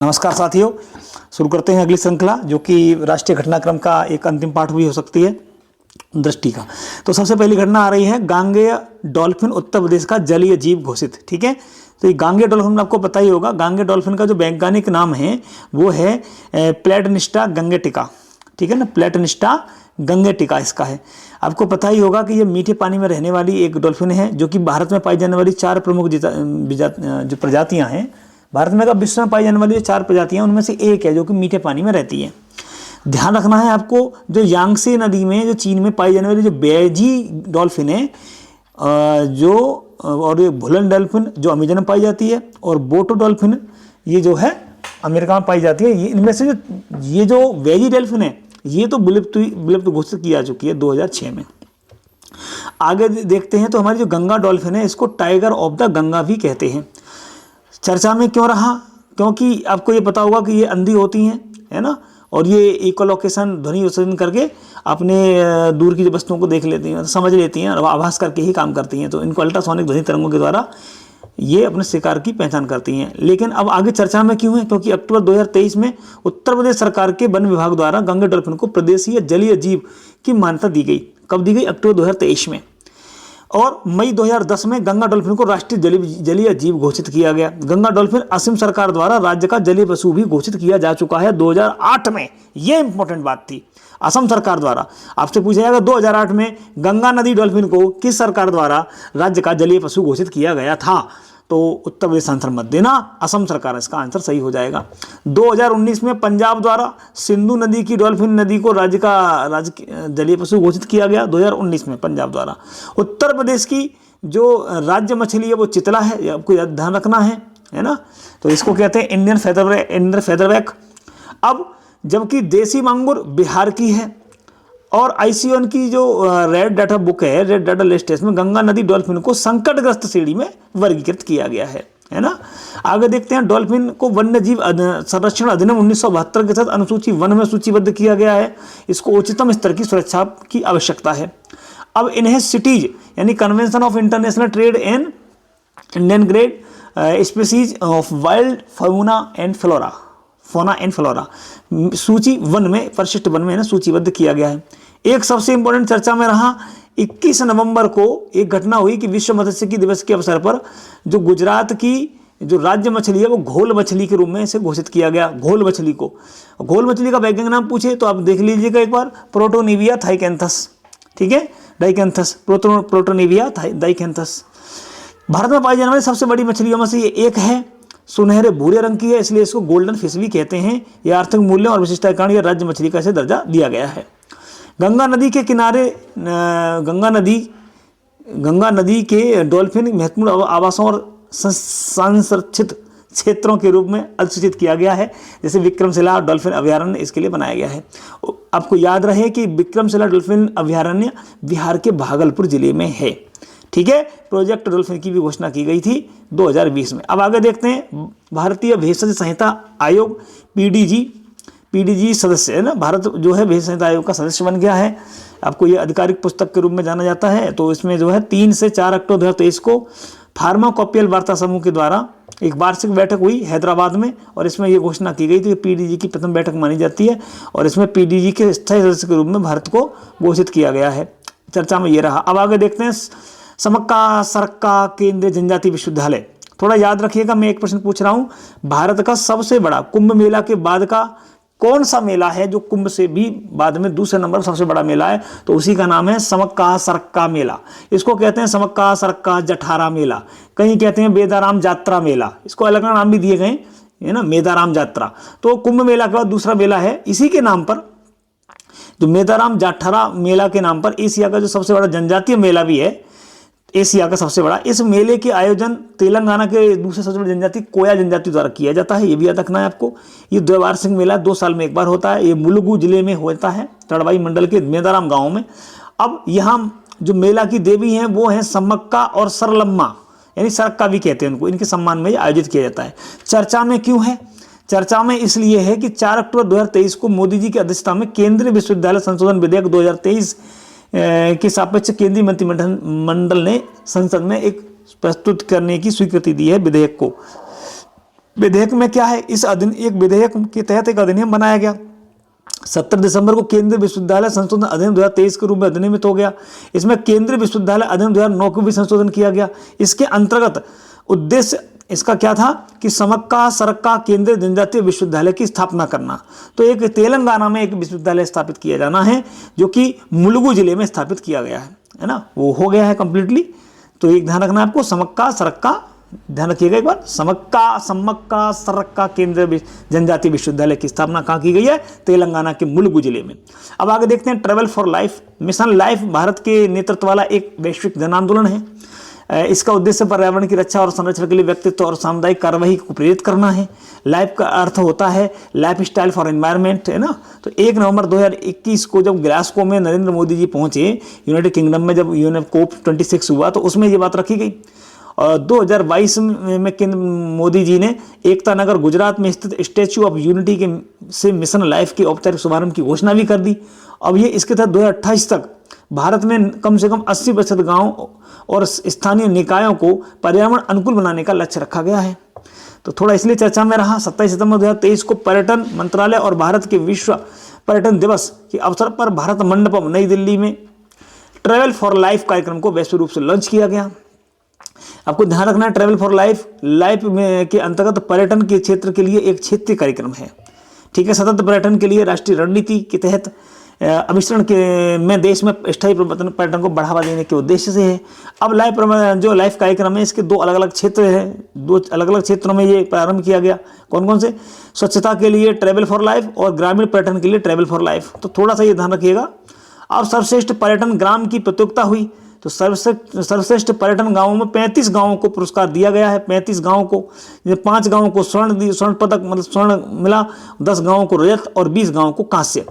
नमस्कार साथियों, शुरू करते हैं अगली श्रृंखला जो कि राष्ट्रीय घटनाक्रम का एक अंतिम पाठ भी हो सकती है दृष्टि का। तो सबसे पहली घटना आ रही है गांगेय डॉल्फिन उत्तर प्रदेश का जलीय जीव घोषित। ठीक है, तो ये गांगेय डॉल्फिन आपको पता ही होगा। गांगेय डॉल्फिन का जो वैज्ञानिक नाम है वो है प्लेटनिस्टा गंगेटिका। ठीक है ना, प्लेटनिस्टा गंगेटिका इसका है। आपको पता ही होगा कि ये मीठे पानी में रहने वाली एक डॉल्फिन है जो कि भारत में पाई जाने वाली 4 प्रमुख जो प्रजातियां हैं, भारत में का विश्व में पाई जाने वाली जो 4 प्रजातियां उनमें से एक है जो कि मीठे पानी में रहती है। ध्यान रखना है आपको, जो यांगसे नदी में जो चीन में पाई जाने वाली जो बेजी डॉल्फिन है और ये भुलन डॉल्फिन जो अमेजन में पाई जाती है, और बोटो डॉल्फिन ये जो है अमेरिका में पाई जाती है। ये इनमें से ये जो बेजी डॉल्फिन है ये तो विलुप्त घोषित की जा चुकी है 2006 में। आगे देखते हैं तो हमारी जो गंगा डॉल्फिन है इसको टाइगर ऑफ द गंगा भी कहते हैं। चर्चा में क्यों रहा? क्योंकि आपको ये पता होगा कि ये अंधी होती हैं, है ना, और ये इकोलोकेशन ध्वनि विसर्जन करके अपने दूर की जो वस्तुओं को देख लेती हैं, समझ लेती हैं और आभास करके ही काम करती हैं। तो इनको अल्ट्रासोनिक ध्वनि तरंगों के द्वारा ये अपने शिकार की पहचान करती हैं। लेकिन अब आगे चर्चा में क्यों है? क्योंकि अक्टूबर 2023 में उत्तर प्रदेश सरकार के वन विभाग द्वारा गंगा डॉल्फिन को प्रदेशीय जलीय जीव की मान्यता दी गई। कब दी गई? अक्टूबर 2023 में। और मई 2010 में गंगा डॉल्फिन को राष्ट्रीय जलीय जीव घोषित किया गया। गंगा डॉल्फिन असम सरकार द्वारा राज्य का जलीय पशु भी घोषित किया जा चुका है 2008 में। यह इंपॉर्टेंट बात थी, असम सरकार द्वारा। आपसे पूछा जाएगा 2008 में गंगा नदी डॉल्फिन को किस सरकार द्वारा राज्य का जलीय पशु घोषित किया गया था? तो उत्तर प्रदेश आंसर मत देना, असम सरकार इसका आंसर सही हो जाएगा। 2019 में पंजाब द्वारा सिंधु नदी की डॉल्फिन नदी को राज्य जलीय पशु घोषित किया गया 2019 में पंजाब द्वारा। उत्तर प्रदेश की जो राज्य मछली है वो चितला है, ये आपको ध्यान रखना है ना। तो इसको कहते हैं इंडियन फेदरबैक। अब जबकि देसी मांगुर बिहार की है, और ICON की जो रेड डाटा बुक है, रेड डाटा लिस्ट है, इसमें गंगा नदी डॉल्फिन को संकटग्रस्त श्रेणी में वर्गीकृत किया गया है ना। आगे देखते हैं, डॉल्फिन को वन्य जीव संरक्षण अधिनियम 1972 के तहत अनुसूची 1 में सूचीबद्ध किया गया है। इसको उच्चतम स्तर की सुरक्षा की आवश्यकता है। अब इन्हें सिटीज यानी convention of international trade and Indian grade species of wild fauna and flora सूची 1 में, परिशिष्ट 1 में सूचीबद्ध किया गया है। एक सबसे इंपॉर्टेंट चर्चा में रहा, 21 नवंबर को एक घटना हुई कि विश्व मत्स्यिकी दिवस के अवसर पर जो गुजरात की जो राज्य मछली है वो घोल मछली के रूप में इसे घोषित किया गया। घोल मछली का वैज्ञानिक नाम पूछे तो आप देख लीजिएगा एक बार, प्रोटोनिविया थाइकेंथस। ठीक है, डाइकेंथस, प्रोटोनिविया डाइकेंथस। भारत में पाई जाने वाली सबसे बड़ी मछलियों में से ये एक है। सुनहरे भूरे रंग की है, इसलिए इसको गोल्डन फिश भी कहते हैं। यह आर्थिक मूल्यों और विशिष्टता के कारण यह राज्य मछली का इसे दर्जा दिया गया है। गंगा नदी के किनारे गंगा नदी के डॉल्फिन महत्वपूर्ण आवासों और संरक्षित क्षेत्रों के रूप में अधिसूचित किया गया है। जैसे विक्रमशिला डॉल्फिन अभयारण्य इसके लिए बनाया गया है। आपको याद रहे कि विक्रमशिला डॉल्फिन अभयारण्य बिहार के भागलपुर जिले में है। ठीक है, प्रोजेक्ट डॉल्फिन की भी घोषणा की गई थी 2020 में। अब आगे देखते हैं, भारतीय भेषज संहिता आयोग पीडीजी सदस्य है ना। भारत जो है भेषज संहिता आयोग का सदस्य बन गया है। आपको ये आधिकारिक पुस्तक के रूप में जाना जाता है। तो इसमें जो है 3 से 4 अक्टूबर 2023 को फार्माकोपियल वार्ता समूह के द्वारा एक वार्षिक बैठक हुई हैदराबाद में, और इसमें यह घोषणा की गई थी कि पीडीजी की प्रथम बैठक मानी जाती है, और इसमें पीडीजी के स्थायी सदस्य के रूप में भारत को घोषित किया गया है। चर्चा में ये रहा। अब आगे देखते हैं, समक्का सरक्का केंद्रीय जनजाति विश्वविद्यालय। थोड़ा याद रखिएगा, मैं एक प्रश्न पूछ रहा हूं, भारत का सबसे बड़ा कुंभ मेला के बाद का कौन सा मेला है जो कुंभ से भी बाद में दूसरे नंबर पर सबसे बड़ा मेला है? तो उसी का नाम है समक्का सरक्का मेला। इसको कहते हैं समक्का सरक्का जठारा मेला, कहीं कहते हैं बेदाराम जात्रा मेला, इसको अलग नाम भी दिए गए है ना, मेदाराम जात्रा। तो कुंभ मेला के बाद दूसरा मेला है इसी के नाम पर, जो मेदाराम जाठरा मेला के नाम पर एशिया का जो सबसे बड़ा जनजातीय मेला भी है, एशिया का सबसे बड़ा। इस मेले के आयोजन तेलंगाना के दूसरे सबसे बड़ी जनजाति कोया जनजाति द्वारा किया जाता है। ये भी याद रखना है आपको। ये द्विवार्षिक मेला 2 साल में एक बार होता है। ये मुलुगु जिले में होता है, तड़वाई मंडल के मेदाराम गांव में। अब यहाँ जो मेला की देवी हैं वो हैं समक्का और सरलम्मा, यानी सरक्का भी कहते हैं उनको। इनके सम्मान में आयोजित किया जाता है। चर्चा में क्यों है? चर्चा में इसलिए है कि 4 अक्टूबर 2023 को मोदी जी की अध्यक्षता में केंद्रीय विश्वविद्यालय संशोधन विधेयक 2023 के सापेक्ष केंद्रीय मंत्रिमंडल ने संसद में एक प्रस्तुत करने की स्वीकृति दी है विधेयक को। विधेयक में क्या है, इस एक विधेयक के तहत एक अधिनियम बनाया गया। 17 दिसंबर को केंद्रीय विश्वविद्यालय संशोधन अधिनियम 2023 के रूप में अधिनियमित हो गया। इसमें केंद्रीय विश्वविद्यालय अधिनियम 2009 को भी संशोधन किया गया। इसके अंतर्गत उद्देश्य इसका क्या था कि समक्का सरक्का केंद्रीय जनजातीय विश्वविद्यालय की स्थापना करना। तो एक तेलंगाना में एक विश्वविद्यालय स्थापित किया जाना है जो कि मुलुगु जिले में स्थापित किया गया है ना, वो हो गया है कंप्लीटली। तो एक ध्यान रखना आपको, समक्का सरक्का, ध्यान रखिएगा एक बार, समक्का सरक्का केंद्रीय जनजातीय विश्वविद्यालय की स्थापना कहाँ की गई है, तेलंगाना के मुलुगु जिले में। अब आगे देखते हैं travel for life. Mission life Bharat के नेतृत्व वाला एक वैश्विक जन आंदोलन है। इसका उद्देश्य पर्यावरण की रक्षा और संरक्षण के लिए व्यक्तित्व और सामुदायिक कार्यवाही को प्रेरित करना है। लाइफ का अर्थ होता है लाइफ स्टाइल फॉर एनवायरनमेंट, है ना। तो 1 नवंबर 2021 को जब ग्लासगो में नरेंद्र मोदी जी पहुंचे यूनाइटेड किंगडम में, जब COP 26 हुआ तो उसमें ये बात रखी गई। और 2022 में मोदी जी ने एकता नगर गुजरात में स्थित स्टैच्यू ऑफ यूनिटी के से मिशन लाइफ के औपचारिक शुभारंभ की घोषणा भी कर दी। अब ये इसके तहत 2028 तक भारत में कम से कम 80% गाँव और स्थानीय निकायों को पर्यावरण अनुकूल बनाने का लक्ष्य रखा गया है। तो थोड़ा इसलिए चर्चा में रहा। 27 सितंबर 2023 को पर्यटन मंत्रालय और भारत के विश्व पर्यटन दिवस के अवसर पर भारत मंडपम नई दिल्ली में ट्रैवल फॉर लाइफ कार्यक्रम को वैश्विक रूप से लॉन्च किया गया। आपको ध्यान रखना है, ट्रैवल फॉर लाइफ में के अंतर्गत पर्यटन के क्षेत्र के लिए एक क्षेत्रीय कार्यक्रम है, ठीक है। सतत पर्यटन के लिए राष्ट्रीय रणनीति के तहत अभिसरण के में देश में स्थायी पर्यटन को बढ़ावा देने के उद्देश्य से है। अब लाइफ कार्यक्रम है, इसके 2 अलग अलग क्षेत्र हैं, 2 अलग अलग क्षेत्रों में ये प्रारंभ किया गया। कौन कौन से? स्वच्छता के लिए ट्रैवल फॉर लाइफ और ग्रामीण पर्यटन के लिए ट्रैवल फॉर लाइफ। तो थोड़ा सा ये ध्यान रखिएगा। अब सर्वश्रेष्ठ पर्यटन ग्राम की प्रतियोगिता हुई, तो सर्वश्रेष्ठ पर्यटन गांवों में 35 गांवों को पुरस्कार दिया गया है। 35 गांवों को, 5 गांवों को स्वर्ण पदक मतलब स्वर्ण मिला, 10 गांवों को रजत और 20 गांवों को कांस्य।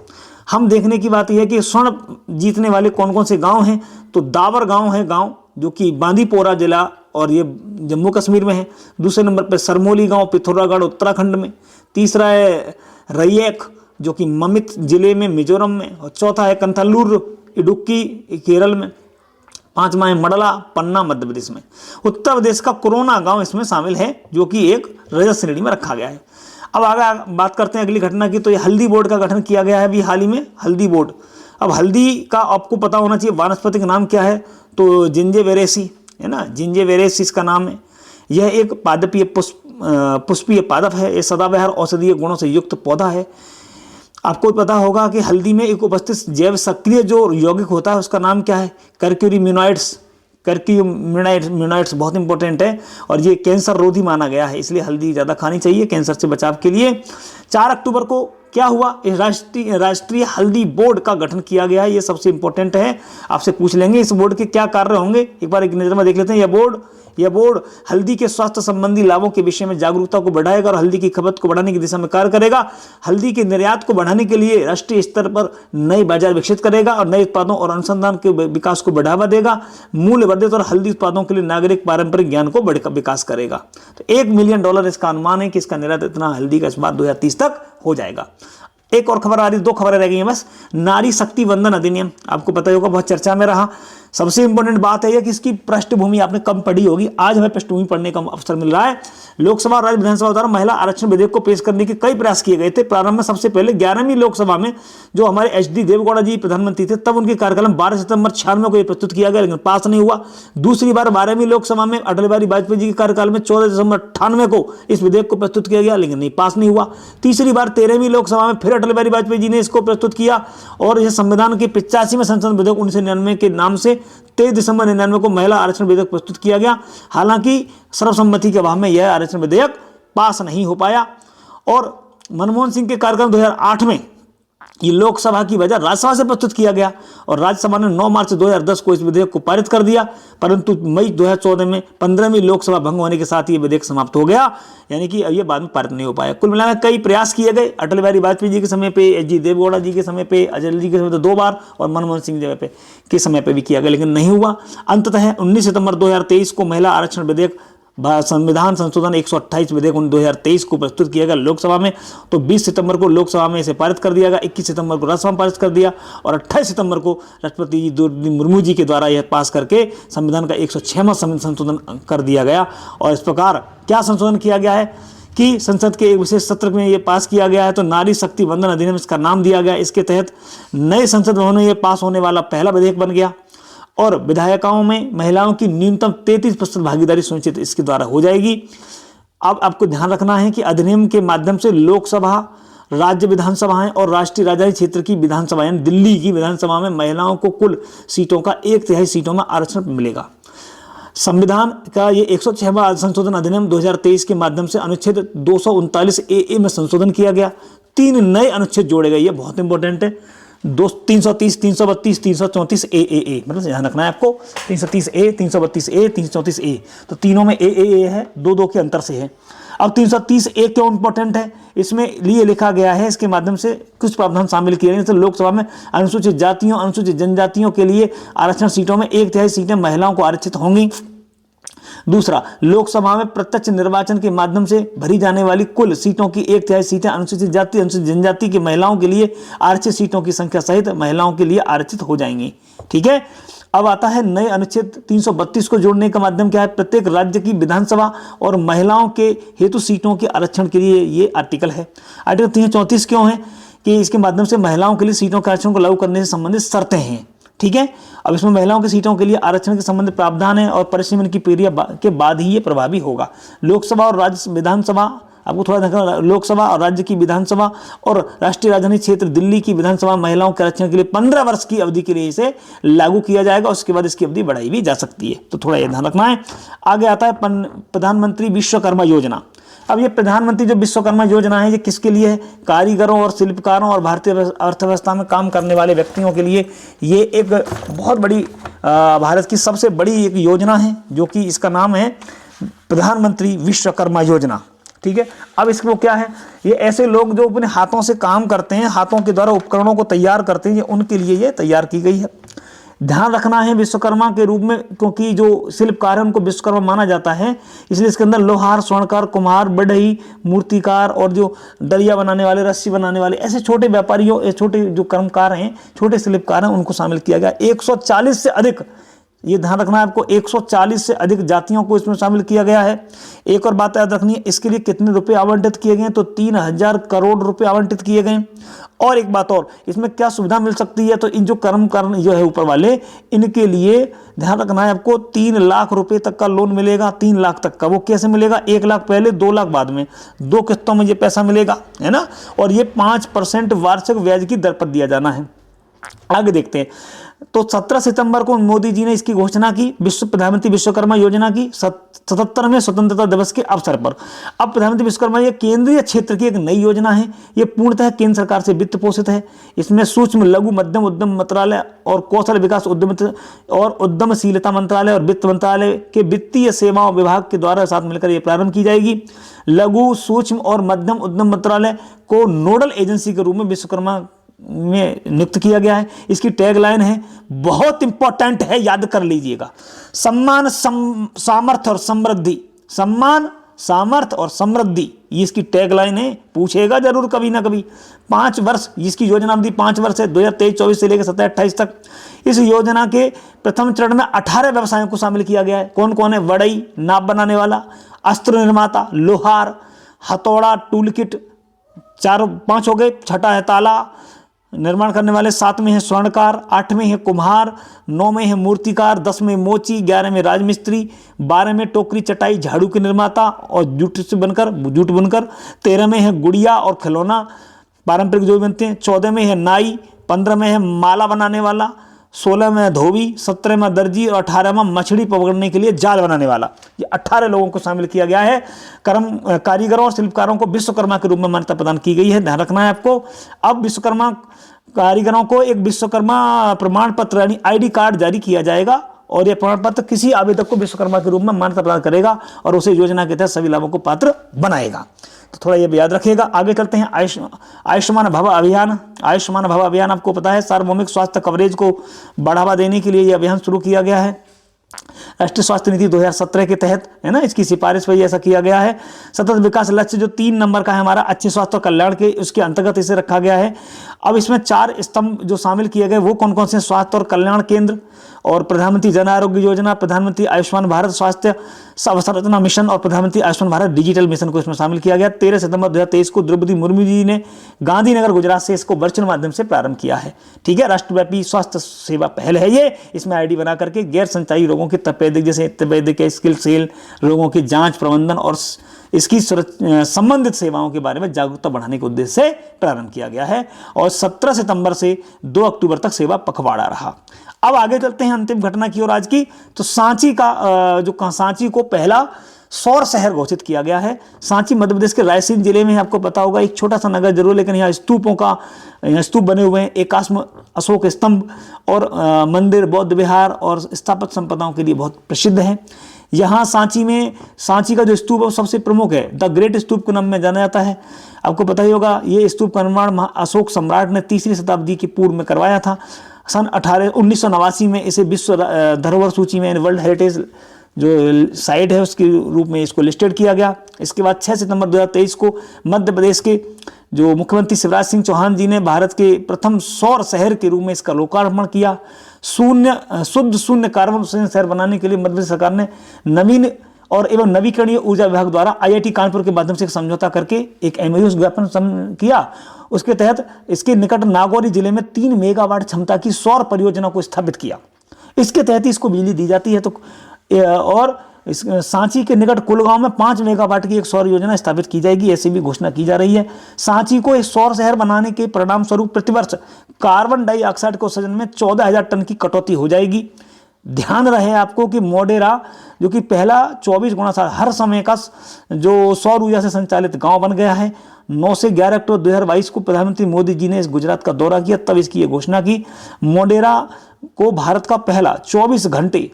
हम देखने की बात यह है कि स्वर्ण जीतने वाले कौन कौन से गांव हैं। तो दावर गांव है, गांव जो कि बांदीपोरा जिला और ये जम्मू कश्मीर में है। दूसरे नंबर पर सरमोली गांव पिथौरागढ़ उत्तराखंड में। तीसरा है रैयक जो कि ममित जिले में मिजोरम में। और चौथा है कंथालूर इडुक्की केरल में। 5वां है मडला पन्ना मध्य प्रदेश में। उत्तर प्रदेश का कोरोना गांव इसमें शामिल है जो कि एक रजत श्रेणी में रखा गया है। अब आगे बात करते हैं अगली घटना की। तो ये हल्दी बोर्ड का गठन किया गया है अभी हाल ही में, हल्दी बोर्ड। अब हल्दी का आपको पता होना चाहिए वानस्पतिक नाम क्या है, तो जिंजेवेरेसी है ना, जिंजेवेरेसी इसका नाम है। यह एक पादपीय पुष्पीय पादप है। ये सदाबहार औषधीय गुणों से युक्त पौधा है। आपको पता होगा कि हल्दी में एक उपस्थित जैव सक्रिय जो यौगिक होता है उसका नाम क्या है, कर्क्यूमिनॉइड्स। कर्क्यूमिनॉइड्स बहुत इंपॉर्टेंट है और ये कैंसर रोधी माना गया है, इसलिए हल्दी ज़्यादा खानी चाहिए कैंसर से बचाव के लिए। 4 अक्टूबर को क्या हुआ, इस राष्ट्रीय हल्दी बोर्ड का गठन किया गया है। ये सबसे इंपॉर्टेंट है, आपसे पूछ लेंगे इस बोर्ड के क्या कार्य होंगे। एक बार एक नज़र में देख लेते हैं। यह बोर्ड हल्दी के स्वास्थ्य संबंधी लाभों के विषय में जागरूकता को बढ़ाएगा और हल्दी की खपत को बढ़ाने की दिशा में कार्य करेगा। हल्दी के निर्यात को बढ़ाने के लिए राष्ट्रीय स्तर पर नए बाजार विकसित करेगा और नए उत्पादों और अनुसंधान के विकास को बढ़ावा देगा। मूल्यवर्धित और हल्दी उत्पादों के लिए नागरिक पारंपरिक ज्ञान को विकास करेगा। तो $1 मिलियन इसका अनुमान है कि इसका निर्यात इतना हल्दी का इस बार 2030 तक हो जाएगा। एक और खबर आ रही, 2 खबरें रह गई हैं बस। नारी शक्ति वंदन अधिनियम आपको पता होगा, बहुत चर्चा में रहा। सबसे इंपॉर्टेंट बात है कि इसकी पृष्ठभूमि आपने कम पढ़ी होगी, आज हमें पृष्ठभूमि पढ़ने का अवसर मिल रहा है। लोकसभा और राज्य विधानसभा द्वारा महिला आरक्षण विधेयक को पेश करने के कई प्रयास किए गए थे। प्रारंभ में सबसे पहले 11वीं लोकसभा में जो हमारे HD देवेगौड़ा जी प्रधानमंत्री थे, तब उनके कार्यकाल में 12 सितंबर 96 को यह प्रस्तुत किया गया, लेकिन पास नहीं हुआ। दूसरी बार 12वीं लोकसभा में अटल बिहारी वाजपेयी जी के कार्यकाल में 14 दिसंबर 98 को इस विधेयक को प्रस्तुत किया गया, लेकिन पास नहीं हुआ। तीसरी बार 13वीं लोकसभा में फिर अटल बिहारी वाजपेयी जी ने इसको प्रस्तुत किया और यह संविधान के 85वें संशोधन विधेयक 1999 के नाम से 23 दिसंबर 1999 को महिला आरक्षण विधेयक प्रस्तुत किया गया। हालांकि सर्वसम्मति के अभाव में यह आरक्षण विधेयक पास नहीं हो पाया और मनमोहन सिंह के कार्यकाल 2008 में ये लोकसभा की वजह राज्यसभा से प्रस्तुत किया गया और राज्यसभा ने 9 मार्च 2010 को इस विधेयक को पारित कर दिया, परंतु मई 2014 में 15वीं लोकसभा भंग होने के साथ ये विधेयक समाप्त हो गया, यानी कि ये बाद में पारित नहीं हो पाया। कुल मिलाकर कई प्रयास किए गए, अटल बिहारी वाजपेयी जी के समय पे, HD देवेगौड़ा जी के समय पे, अटल जी के समय पे 2 बार और मनमोहन सिंह जी के समय पे भी किया गया, लेकिन नहीं हुआ। अंततः 19 सितंबर 2023 को महिला आरक्षण विधेयक संविधान संशोधन 128 विधेयक 2023 को प्रस्तुत किया गया लोकसभा में। तो 20 सितंबर को लोकसभा में इसे पारित कर दिया गया, 21 सितंबर को राज्यसभा में पारित कर दिया और 28 सितंबर को राष्ट्रपति जी द्रौपदी मुर्मू जी के द्वारा यह पास करके संविधान का 106वां संशोधन कर दिया गया। और इस प्रकार क्या संशोधन किया गया है कि संसद के एक विशेष सत्र में ये पास किया गया है। तो नारी शक्ति वंदन अधिनियम इसका नाम दिया गया। इसके तहत नए संसद भवन में ये पास होने वाला पहला विधेयक बन गया और विधायिकाओं में महिलाओं की न्यूनतम 33% भागीदारी सुनिश्चित इसके द्वारा हो जाएगी। अब आपको ध्यान रखना है कि अधिनियम के माध्यम से लोकसभा, राज्य विधानसभाएं और राष्ट्रीय राजधानी क्षेत्र की विधानसभाएं, दिल्ली की विधानसभा में महिलाओं को कुल सीटों का 1/3 सीटों में आरक्षण मिलेगा। संविधान का ये 106वां संशोधन अधिनियम 2023 के माध्यम से अनुच्छेद 239 ए में संशोधन किया गया। 3 नए अनुच्छेद जोड़े गए, ये बहुत इंपॉर्टेंट है। 330, 332, 334 ए, मतलब ध्यान रखना है आपको। 330 ए, 332 ए, 334 ए, तो तीनों में ए है, 2 के अंतर से है। अब 330 ए क्यों इंपॉर्टेंट है, इसमें लिए लिखा गया है, इसके माध्यम से कुछ प्रावधान शामिल किए गए। जैसे लोकसभा में अनुसूचित जातियों, अनुसूचित जनजातियों के लिए आरक्षण सीटों में 1/3 सीटें महिलाओं को आरक्षित होंगी। दूसरा, लोकसभा में प्रत्यक्ष निर्वाचन के माध्यम से भरी जाने वाली कुल सीटों की 1/3 सीटें अनुसूचित जाति, अनुसूचित जनजाति की महिलाओं के लिए आरक्षित सीटों की संख्या सहित महिलाओं के लिए आरक्षित हो जाएंगी। ठीक है। अब आता है नए अनुच्छेद 332 को जोड़ने का माध्यम क्या है, प्रत्येक राज्य की विधानसभा और महिलाओं के हेतु सीटों के आरक्षण के लिए ये आर्टिकल है। आर्टिकल 334 क्यों है कि इसके माध्यम से महिलाओं के लिए सीटों के आरक्षण को लागू करने से संबंधित शर्तें हैं। ठीक है। अब इसमें महिलाओं की सीटों के लिए आरक्षण के संबंधित प्रावधान है और परिसीमन की प्रक्रिया के बाद ही ये प्रभावी होगा। लोकसभा और राज्य विधानसभा, आपको थोड़ा देखना, लोकसभा और राज्य की विधानसभा और राष्ट्रीय राजधानी क्षेत्र दिल्ली की विधानसभा महिलाओं के आरक्षण के लिए 15 वर्ष की अवधि के लिए इसे लागू किया जाएगा। उसके बाद इसकी अवधि बढ़ाई भी जा सकती है, तो थोड़ा ये ध्यान रखना है। आगे आता है प्रधानमंत्री विश्वकर्मा योजना। अब ये प्रधानमंत्री जो विश्वकर्मा योजना है, ये किसके लिए है, कारीगरों और शिल्पकारों और भारतीय अर्थव्यवस्था में काम करने वाले व्यक्तियों के लिए ये एक बहुत बड़ी भारत की सबसे बड़ी एक योजना है, जो कि इसका नाम है प्रधानमंत्री विश्वकर्मा योजना। ठीक है। अब इसको क्या है, ये ऐसे लोग जो अपने हाथों से काम करते हैं, हाथों के द्वारा उपकरणों को तैयार करते हैं, ये उनके लिए ये तैयार की गई है। ध्यान रखना है विश्वकर्मा के रूप में, क्योंकि जो शिल्पकार है उनको विश्वकर्मा माना जाता है, इसलिए इसके अंदर लोहार, स्वर्णकार, कुम्हार, बढ़ई, मूर्तिकार और जो दरिया बनाने वाले, रस्सी बनाने वाले, ऐसे छोटे व्यापारियों, छोटे जो कर्मकार हैं, छोटे शिल्पकार हैं, उनको शामिल किया गया। 140 से अधिक, ये ध्यान रखना है आपको, 140 से अधिक जातियों को इसमें शामिल किया गया है। एक और बात याद रखनी है, इसके लिए कितने रुपए आवंटित किए गए, तो 3000 करोड़ रुपए आवंटित किए गए। और एक बात और, इसमें क्या सुविधा मिल सकती है, तो इन जो कर्मकार जो है ऊपर वाले, इनके लिए ध्यान रखना है आपको, 3 लाख रुपए तक का लोन मिलेगा। 3 लाख तक का, वो कैसे मिलेगा, 1 लाख पहले, 2 लाख बाद में, 2 किस्तों में ये पैसा मिलेगा, है ना। और ये 5% वार्षिक ब्याज की दर पर दिया जाना है। आगे देखते हैं। तो 17 सितंबर को मोदी जी ने इसकी घोषणा की, प्रधानमंत्री विश्वकर्मा योजना की 77वें स्वतंत्रता दिवस के अवसर पर। अब प्रधानमंत्री विश्वकर्मा ये केंद्रीय क्षेत्र की एक नई योजना है। ये पूर्णतः केंद्र सरकार से वित्त पोषित है। इसमें सूक्ष्म लघु मध्यम उद्यम मंत्रालय और कौशल विकास और उद्यमशीलता मंत्रालय और वित्त मंत्रालय के वित्तीय सेवाओं विभाग के द्वारा साथ मिलकर ये प्रारंभ की जाएगी। लघु, सूक्ष्म और मध्यम उद्यम मंत्रालय को नोडल एजेंसी के रूप में विश्वकर्मा में नियुक्त किया गया है। इसकी टैगलाइन है, बहुत इंपॉर्टेंट है, याद कर लीजिएगा, सम्मान, सामर्थ्य और समृद्धि। सम्मान, सामर्थ्य और समृद्धि, ये इसकी टैगलाइन है। पूछेगा जरूर कभी ना कभी। 5 वर्ष, इसकी योजना अवधि 5 वर्ष है, 2023-24 से लेकर 27-28 तक। इस योजना के प्रथम चरण में 18 व्यवसायों को शामिल किया गया है। कौन कौन है, वड़ई, नाप बनाने वाला, अस्त्र निर्माता, लोहार, हथौड़ा, टूल किट, 4-5 हो गए। छठा है ताला निर्माण करने वाले, 7 में है स्वर्णकार, 8 में है कुम्हार, 9 में है मूर्तिकार, 10 में मोची, 11 में राजमिस्त्री, 12 में टोकरी, चटाई, झाड़ू के निर्माता और जूट बुनकर, 13 में है गुड़िया और खिलौना पारंपरिक जो बनते हैं, 14 में है नाई, 15 में है माला बनाने वाला, 16 में धोबी, 17 में दर्जी और 18 में मछली पकड़ने के लिए जाल बनाने वाला। ये 18 लोगों को शामिल किया गया है। कारीगरों और शिल्पकारों को विश्वकर्मा के रूप में मान्यता प्रदान की गई है। ध्यान रखना है आपको। अब विश्वकर्मा कारीगरों को एक विश्वकर्मा प्रमाण पत्र यानी ID कार्ड जारी किया जाएगा और यह प्रमाण पत्र किसी आवेदक को विश्वकर्मा के रूप में मान्यता प्रदान करेगा और उसे योजना के तहत सभी लाभों को पात्र बनाएगा। तो थोड़ा ये भी याद रखिएगा। आगे चलते हैं। आयुष्मान भव अभियान। आयुष्मान भव अभियान आपको पता है, सार्वभौमिक स्वास्थ्य कवरेज को बढ़ावा देने के लिए यह अभियान शुरू किया गया है। राष्ट्रीय स्वास्थ्य नीति 2017 के तहत, है ना, इसकी सिफारिश पर ऐसा किया गया है। सतत विकास लक्ष्य जो 3 नंबर का है हमारा, अच्छे स्वास्थ्य और कल्याण के, उसके अंतर्गत इसे रखा गया है। अब इसमें 4 स्तंभ जो शामिल किए गए वो कौन कौन से? स्वास्थ्य और कल्याण केंद्र, और प्रधानमंत्री जन आरोग्य योजना, प्रधानमंत्री आयुष्मान भारत स्वास्थ्य अवसंरचना मिशन और प्रधानमंत्री आयुष्मान भारत डिजिटल मिशन को इसमें शामिल किया गया। 13 सितंबर 2023 को द्रौपदी मुर्मू जी ने गांधीनगर गुजरात से इसको वर्चुअल माध्यम से प्रारंभ किया है। ठीक है, राष्ट्रव्यापी स्वास्थ्य सेवा पहल है ये। इसमें आईडी बना करके गैर संचारी रोगों की तपेदिक, जैसे तपेदिक के स्किल सेल रोगों की जांच, प्रबंधन और इसकी संबंधित सेवाओं के बारे में जागरूकता बढ़ाने के उद्देश्य से प्रारंभ किया गया है। और 17 सितंबर से 2 अक्टूबर तक सेवा पखवाड़ा रहा। अब आगे चलते हैं अंतिम घटना की ओर आज की। तो सांची का सांची को पहला सौर शहर घोषित किया गया है। सांची मध्य प्रदेश के रायसेन जिले में है, आपको पता होगा, एक छोटा सा नगर जरूर, लेकिन यहाँ स्तूप बने हुए हैं, एकाश्म अशोक स्तंभ और मंदिर, बौद्ध विहार और स्थापत्य संपदाओं के लिए बहुत प्रसिद्ध है। यहाँ सांची का जो स्तूप है वो सबसे प्रमुख है, द ग्रेट स्तूप के नाम में जाना जाता है। आपको पता ही होगा ये स्तूप का निर्माण अशोक सम्राट ने 3री शताब्दी की पूर्व में करवाया था। सन 1989 में इसे विश्व धरोहर सूची में, वर्ल्ड हेरिटेज जो साइट है उसके रूप में इसको लिस्टेड किया गया। इसके बाद 6 सितंबर 2023 को मध्य प्रदेश के जो मुख्यमंत्री शिवराज सिंह चौहान जी ने भारत के प्रथम सौर शहर के रूप में इसका लोकार्पण किया। शुद्ध शून्य कार्बन शहर बनाने के लिए मध्य प्रदेश सरकार ने नवीन और एवं नवीकरणीय ऊर्जा विभाग द्वारा IIT कानपुर के माध्यम से एक समझौता करके एक MOU ज्ञापन किया। उसके तहत इसके निकट नागौरी जिले में 3 मेगावाट क्षमता की सौर परियोजना को स्थापित किया। इसके तहत ही इसको बिजली दी जाती है। तो और सांची के निकट कुलगांव में 5 मेगावाट की एक सौर योजना स्थापित की जाएगी, ऐसी भी घोषणा की जा रही है। सांची को एक सौर शहर बनाने के परिणाम स्वरूप प्रतिवर्ष कार्बन डाइऑक्साइड के उत्सर्जन में 14,000 टन की कटौती हो जाएगी। ध्यान रहे आपको कि मोढेरा जो कि पहला 24 गुणा हर समय का जो सौर ऊर्जा से संचालित गांव बन गया है। 9 से 11 अक्टूबर 2022 को प्रधानमंत्री मोदी जी ने इस गुजरात का दौरा किया, तब इसकी ये घोषणा की। मोढेरा को भारत का पहला 24 घंटे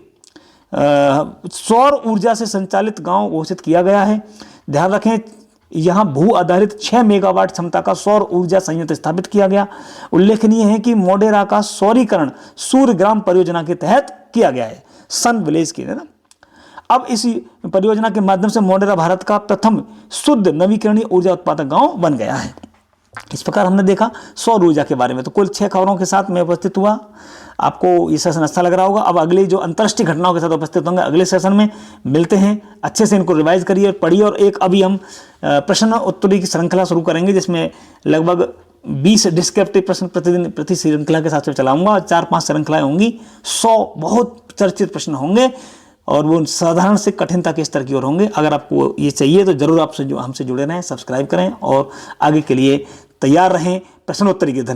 सौर ऊर्जा से संचालित गांव घोषित किया गया है। ध्यान रखें, यहां भू आधारित 6 मेगावाट क्षमता का सौर ऊर्जा संयंत्र स्थापित किया गया। उल्लेखनीय है कि मोढेरा का सौरीकरण सूर्यग्राम परियोजना के तहत किया गया है, सन विलेज के, है ना। अब इस परियोजना के माध्यम से मोढेरा भारत का प्रथम शुद्ध नवीकरणीय ऊर्जा उत्पादक गांव बन गया है। इस प्रकार हमने देखा सौर ऊर्जा के बारे में। तो कुल 6 खबरों के साथ मैं उपस्थित हुआ। आपको ये सेशन अच्छा लग रहा होगा। अब अगली जो अंतर्राष्ट्रीय घटनाओं के साथ उपस्थित होंगे अगले सेशन में, मिलते हैं। अच्छे से इनको रिवाइज करिए और पढ़िए। और एक अभी हम प्रश्न उत्तरी की श्रृंखला शुरू करेंगे, जिसमें लगभग 20 डिस्क्रिप्टिव प्रश्न प्रतिदिन प्रति श्रृंखला के साथ चलाऊंगा। 4-5 श्रृंखलाएं होंगी, 100 बहुत चर्चित प्रश्न होंगे और वो साधारण से कठिनता के स्तर की ओर होंगे। अगर आपको ये चाहिए तो जरूर हमसे जुड़े रहें, सब्सक्राइब करें और आगे के लिए तैयार रहें प्रश्नोत्तरी के।